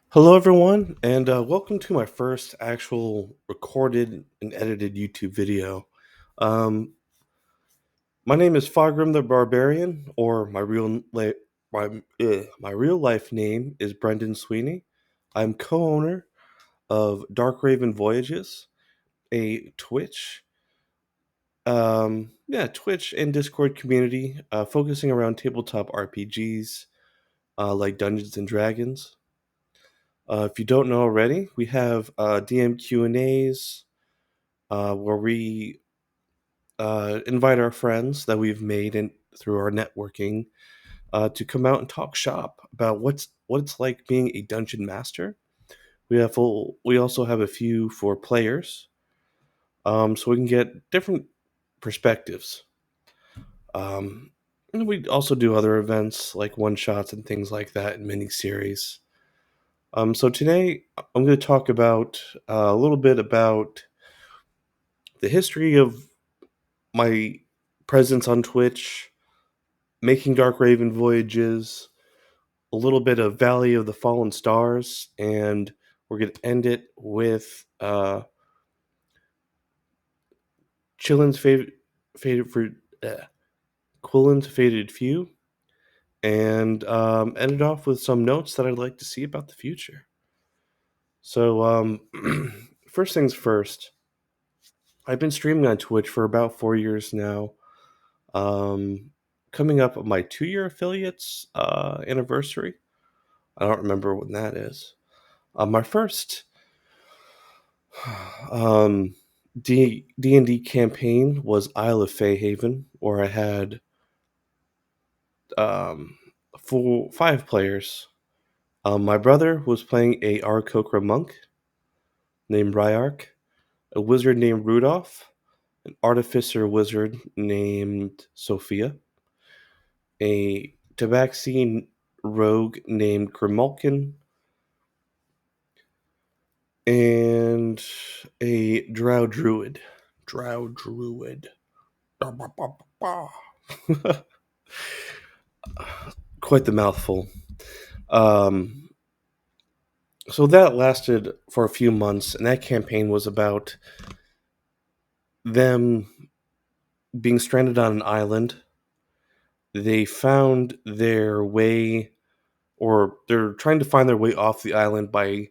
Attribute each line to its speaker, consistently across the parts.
Speaker 1: Hello, everyone, and welcome to my first actual recorded and edited YouTube video. Um, my name is Fogrim the Barbarian, or my real life name is Brendan Sweeney. I'm co-owner of Dark Raven Voyages, a Twitch and Discord community focusing around tabletop RPGs like Dungeons and Dragons. If you don't know already, we have DM Q&As where we invite our friends that we've made through our networking to come out and talk shop about what it's like being a dungeon master. We also have a few for players, so we can get different perspectives. And we also do other events like one shots and things like that in mini series. So today I'm going to talk about a little bit about the history of my presence on Twitch, making Dark Raven Voyages, a little bit of Valley of the Fallen Stars, and we're going to end it with Chillin's favorite for Quillen's Faded Few, and end it off with some notes that I'd like to see about the future. So, first things first, I've been streaming on Twitch for about 4 years now. Coming up on my 2-year affiliates anniversary. I don't remember when that is. My first um, D&D campaign was Isle of Feyhaven, where I had um, 5 players. My brother was playing a Aarakocra monk named Ryark, a wizard named Rudolph, an artificer wizard named Sophia, a Tabaxi rogue named Grimulkin, and a Drow Druid. Drow Druid. Quite the mouthful. Um, so that lasted for a few months, and that campaign was about them being stranded on an island. They found their way, or they're trying to find their way off the island by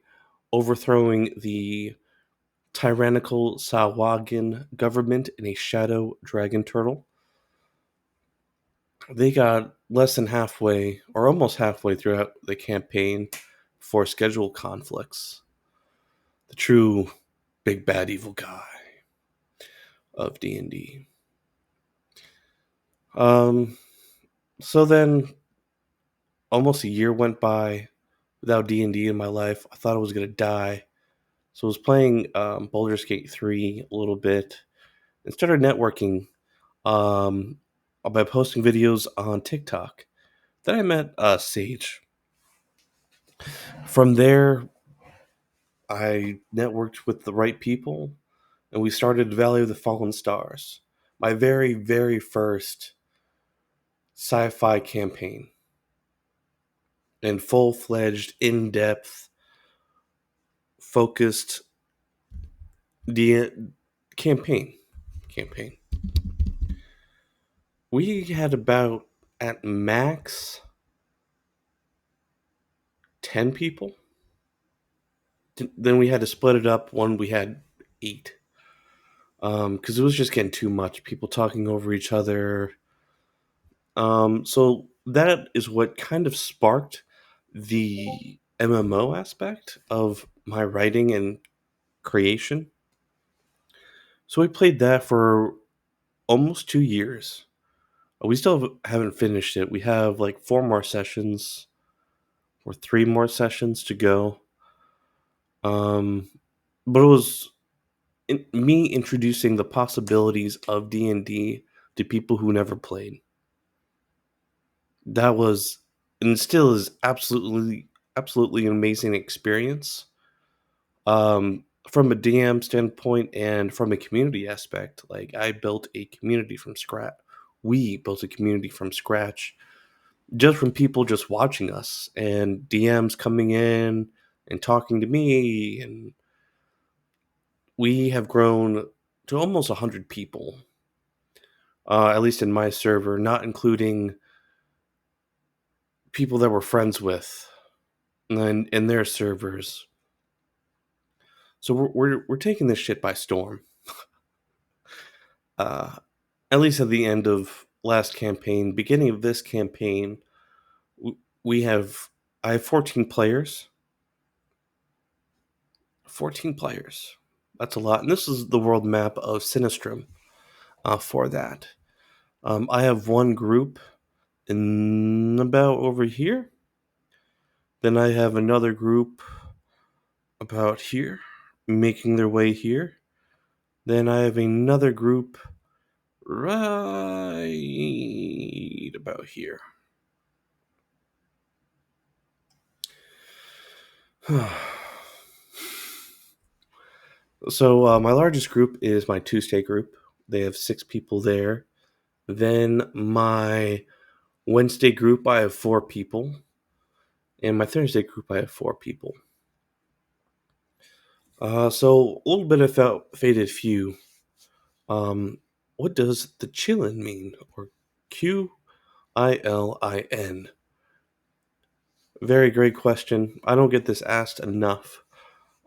Speaker 1: overthrowing the tyrannical Sahuagin government in a shadow dragon turtle. They got less than halfway, or almost halfway throughout the campaign for schedule conflicts. The true big bad evil guy of D&D. Um, so then almost a year went by without D&D in my life. I thought I was going to die. So I was playing Baldur's Gate 3 a little bit and started networking um, by posting videos on TikTok. Then I met Sage. From there, I networked with the right people, and we started Valley of the Fallen Stars, my very, very first sci-fi campaign, and full-fledged, in-depth, focused de- campaign. Campaign. We had about at max 10 people. Then we had to split it up. One we had 8. Because it was just getting too much. People talking over each other. So that is what kind of sparked the MMO aspect of my writing and creation. So we played that for almost 2 years. We still haven't finished it. We have like 4 more sessions or 3 more sessions to go. But it was me introducing the possibilities of D&D to people who never played. That was and still is absolutely an amazing experience. From a DM standpoint and from a community aspect, like I built a community from scratch. We built a community from scratch just from people just watching us and DMs coming in, and talking to me, and we have grown to almost 100 people, at least in my server, not including people that we're friends with and in their servers. So we're taking this shit by storm. Uh, at least at the end of last campaign, beginning of this campaign, we have I have 14 players. 14 players. That's a lot. And this is the world map of Sinistrum for that. I have one group in about over here. Then I have another group about here, making their way here. Then I have another group right about here. So my largest group is my Tuesday group. They have 6 people there. Then my Wednesday group, I have 4 people. And my Thursday group, I have 4 people. So a little bit about Faded Few. What does the chillin mean? Or QILIN? Very great question. I don't get this asked enough.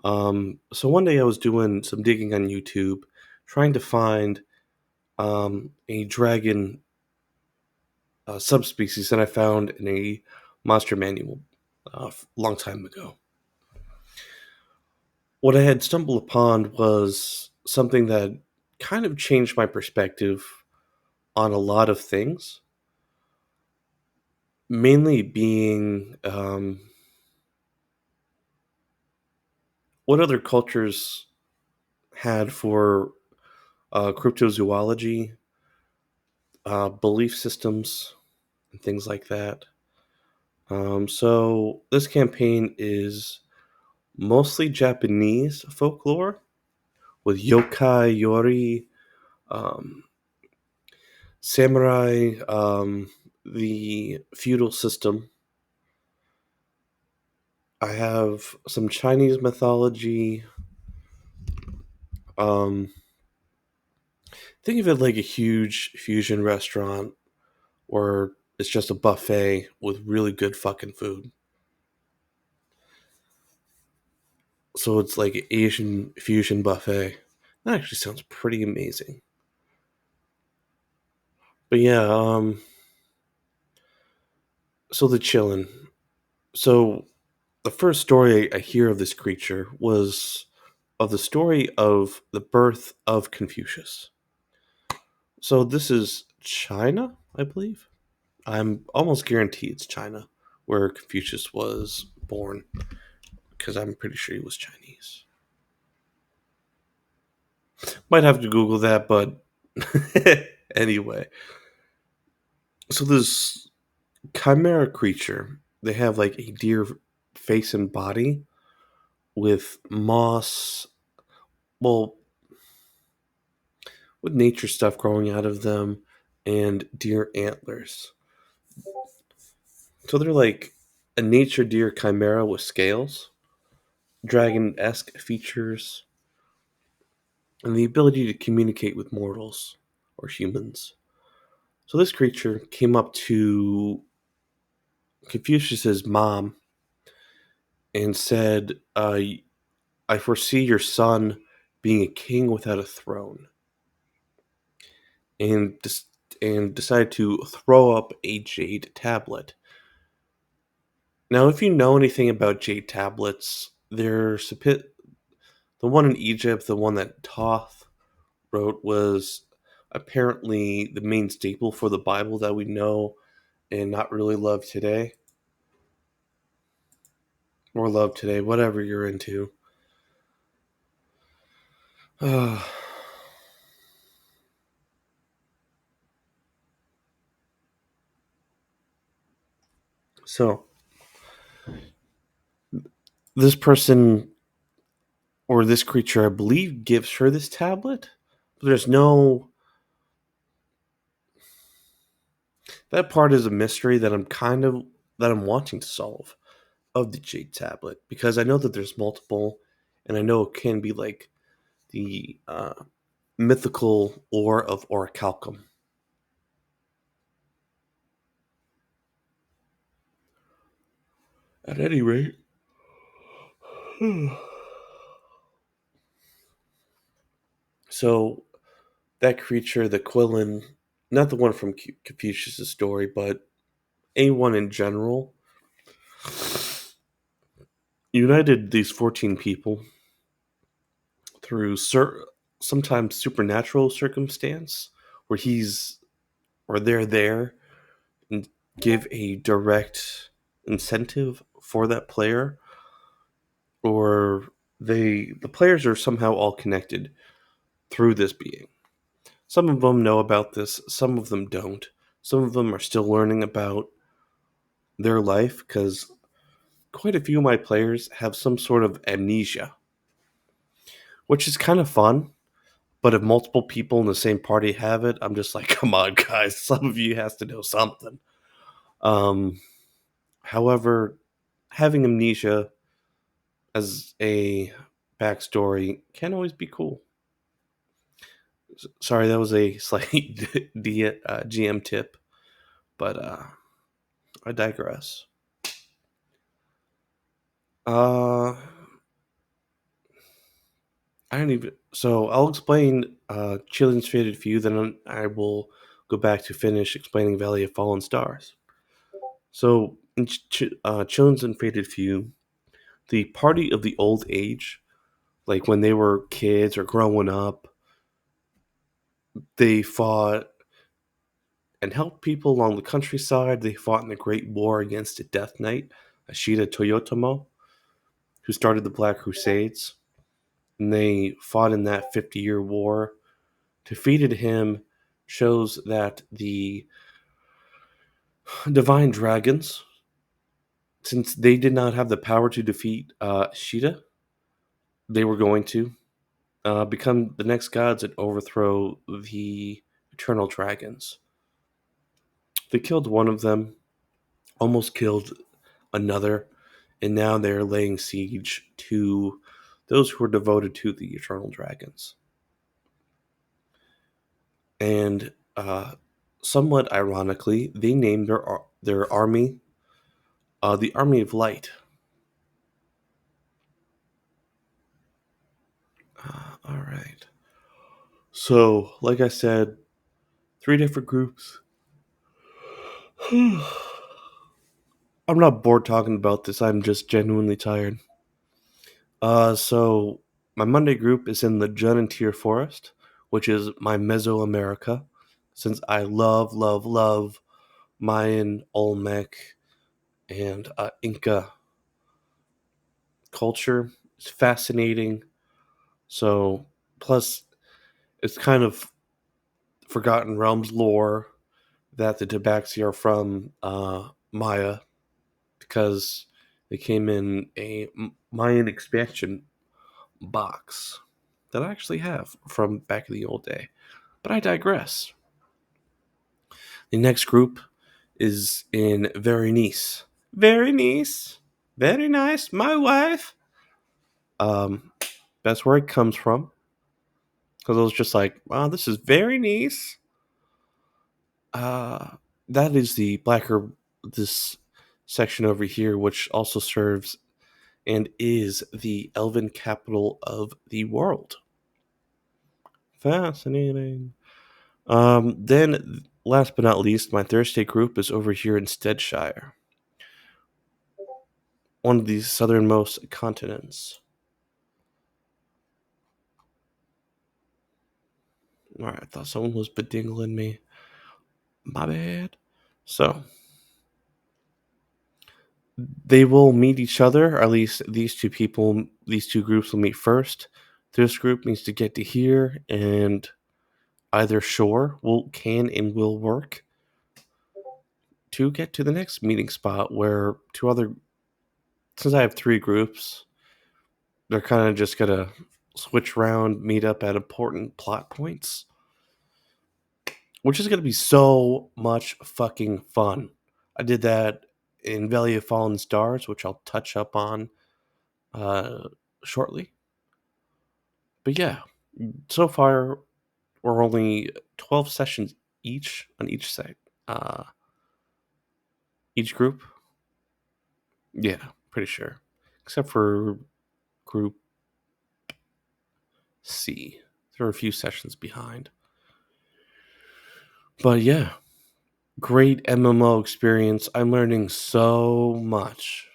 Speaker 1: So one day I was doing some digging on YouTube, trying to find a dragon subspecies that I found in a monster manual a long time ago. What I had stumbled upon was something that kind of changed my perspective on a lot of things, mainly being what other cultures had for cryptozoology, belief systems, and things like that. So this campaign is mostly Japanese folklore with yokai, yori, um, samurai, the feudal system. I have some Chinese mythology. Um, think of it like a huge fusion restaurant where it's just a buffet with really good fucking food. So it's like an Asian fusion buffet. That actually sounds pretty amazing. But yeah, so the chillin'. So the first story I hear of this creature was of the story of the birth of Confucius. So this is China, I believe. I'm almost guaranteed it's China where Confucius was born because I'm pretty sure he was Chinese. Might have to Google that, but anyway. So this chimera creature, they have like a deer face and body with moss, well, with nature stuff growing out of them and deer antlers. So they're like a nature deer chimera with scales, dragon-esque features, and the ability to communicate with mortals or humans. So this creature came up to Confucius's mom and said, I foresee your son being a king without a throne. And, and decided to throw up a jade tablet. Now, if you know anything about jade tablets, there's the one in Egypt, the one that Toth wrote, was apparently the main staple for the Bible that we know and not really love today. Or love today, whatever you're into. So, this person or this creature, I believe, gives her this tablet. But there's no. That part is a mystery that I'm wanting to solve. of the Jade Tablet because I know that there's multiple, and I know it can be like the mythical ore of orichalcum. At any rate, so that creature, the Quillen, not the one from Confucius' story, but anyone in general, united these 14 people through sometimes supernatural circumstance where they're there and give a direct incentive for that player, or the players are somehow all connected through this being. Some of them know about this, some of them don't. Some of them are still learning about their life because quite a few of my players have some sort of amnesia, which is kind of fun. But if multiple people in the same party have it, I'm just like, come on, guys, some of you has to know something. Um, However, having amnesia as a backstory can always be cool. Sorry, that was a slight GM tip, but I digress. Uh, I don't even. So I'll explain Chillin's Faded Few, then I will go back to finish explaining Valley of Fallen Stars. So in Chillin's and Faded Few, the party of the old age, like when they were kids or growing up, they fought and helped people along the countryside. They fought in the Great War against a Death Knight, Ashita Toyotomo, who started the Black Crusades. And they fought in that 50-year war. Defeated him shows that the divine dragons, since they did not have the power to defeat Ashita, they were going to become the next gods and overthrow the eternal dragons. They killed one of them, almost killed another, and now they're laying siege to those who are devoted to the eternal dragons. And somewhat ironically, they named their army the Army of Light. All right. So, like I said, three different groups. I'm not bored talking about this. I'm just genuinely tired. So my Monday group is in the Junantir Forest, which is my Mesoamerica, since I love, love, love Mayan, Olmec, and Inca culture. It's fascinating. So, plus, it's kind of Forgotten Realms lore that the Tabaxi are from Maya because they came in a Mayan expansion box that I actually have from back in the old day. But I digress. The next group is in Veronice. Veronice. Very nice. My wife. Um, that's where it comes from. Because I was just like, wow, this is very nice. Uh, that is the blacker, this section over here, which also serves and is the elven capital of the world. Fascinating. Then, last but not least, my Thursday group is over here in Steadshire, one of the southernmost continents. Alright, I thought someone was bedingling me. My bad. So, they will meet each other, or at least these two groups will meet first. This group needs to get to here, and either shore can and will work to get to the next meeting spot where since I have three groups, they're kind of just gonna switch around, meet up at important plot points, which is gonna be so much fucking fun. I did that in Valley of Fallen Stars, which I'll touch up on uh, shortly. But yeah, so far we're only 12 sessions each on each site. Uh, each group, yeah, pretty sure, except for group C. There are a few sessions behind. But yeah, great MMO experience. I'm learning so much.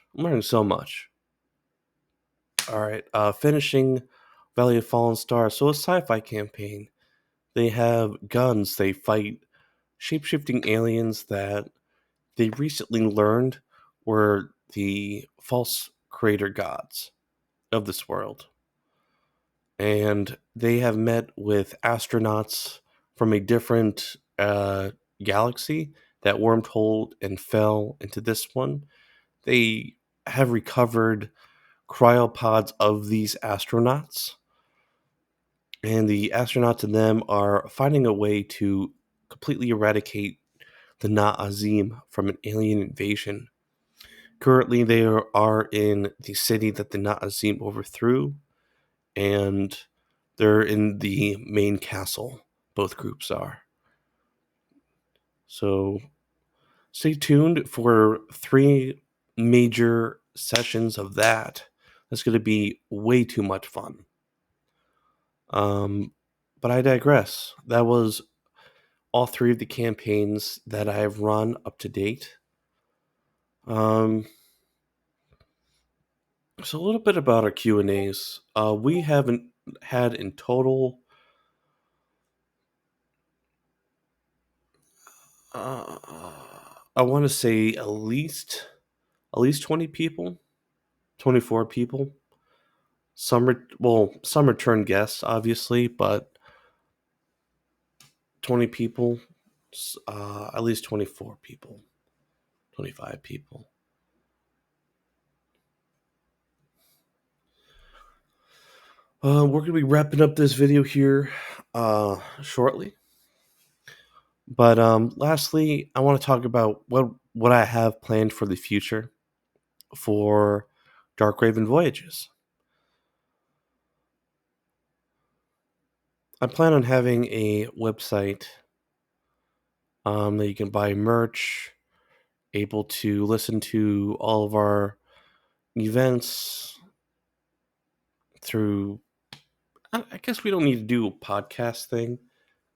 Speaker 1: All right, finishing Valley of Fallen Stars. So a sci-fi campaign. They have guns. They fight shape-shifting aliens that they recently learned were the false creator gods of this world. And they have met with astronauts from a different galaxy that wormholed and fell into this one. They have recovered cryopods of these astronauts, and the astronauts in them are finding a way to completely eradicate the Na'Azim from an alien invasion. Currently, they are in the city that the Na'Azim overthrew, and they're in the main castle. Both groups are. So stay tuned for 3 major sessions of that. That's going to be way too much fun. But I digress. That was all 3 of the campaigns that I have run up to date. So a little bit about our Q&As. We haven't had in total I want to say at least 20 people, 24 people. Some return guests obviously, but 20 people, at least 24 people, 25 people. We're going to be wrapping up this video here shortly. But lastly, I want to talk about what I have planned for the future for Dark Raven Voyages. I plan on having a website that you can buy merch, able to listen to all of our events through. I guess we don't need to do a podcast thing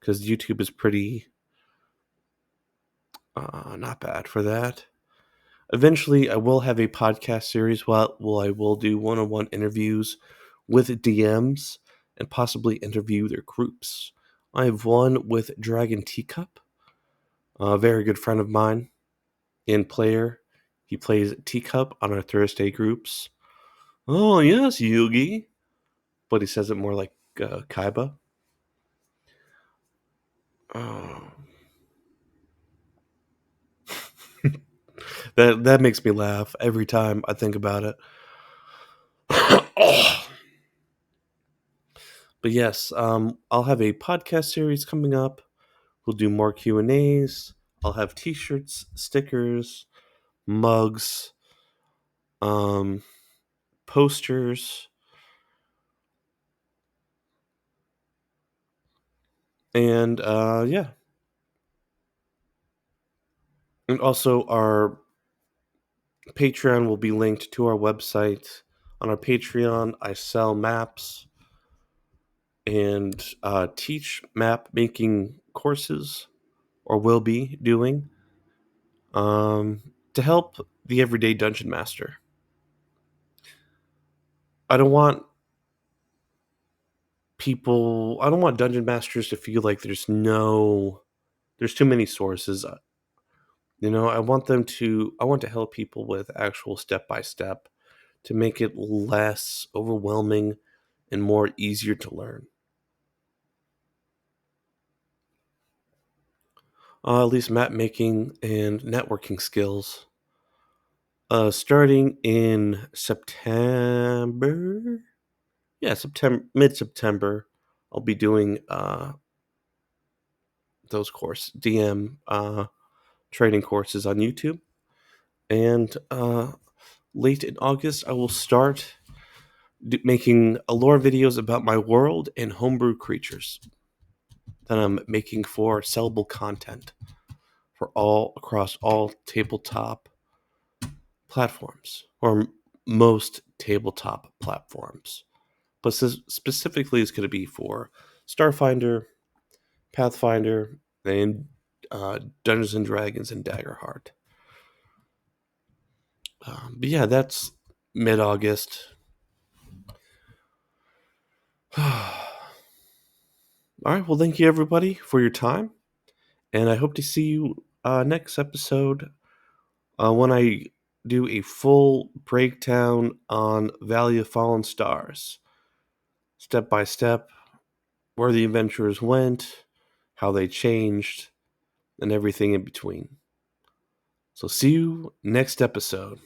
Speaker 1: because YouTube is pretty not bad for that. Eventually, I will have a podcast series where I will do one-on-one interviews with DMs and possibly interview their groups. I have one with Dragon Teacup, a very good friend of mine and player. He plays Teacup on our Thursday groups. Oh, yes, Yugi. But he says it more like Kaiba. Oh. That makes me laugh every time I think about it. Oh. But yes, I'll have a podcast series coming up. We'll do more Q&As. I'll have t-shirts, stickers, mugs, posters, and yeah. And also our Patreon will be linked to our website. On our Patreon, I sell maps and teach map making courses, or will be doing, to help the everyday dungeon master. I don't want dungeon masters to feel like there's too many sources. I want to help people with actual step by step to make it less overwhelming and more easier to learn. At least map making and networking skills. Starting in September, mid September, I'll be doing those DM training courses on YouTube. And late in August, I will start making lore videos about my world and homebrew creatures that I'm making for sellable content for all across all tabletop platforms, or most tabletop platforms. But specifically, it's going to be for Starfinder, Pathfinder, and Dungeons and Dragons and Daggerheart. But yeah, that's mid-August. All right. Well, thank you everybody for your time, and I hope to see you next episode when I do a full breakdown on Valley of Fallen Stars, step by step, where the adventurers went, how they changed, and everything in between. So see you next episode.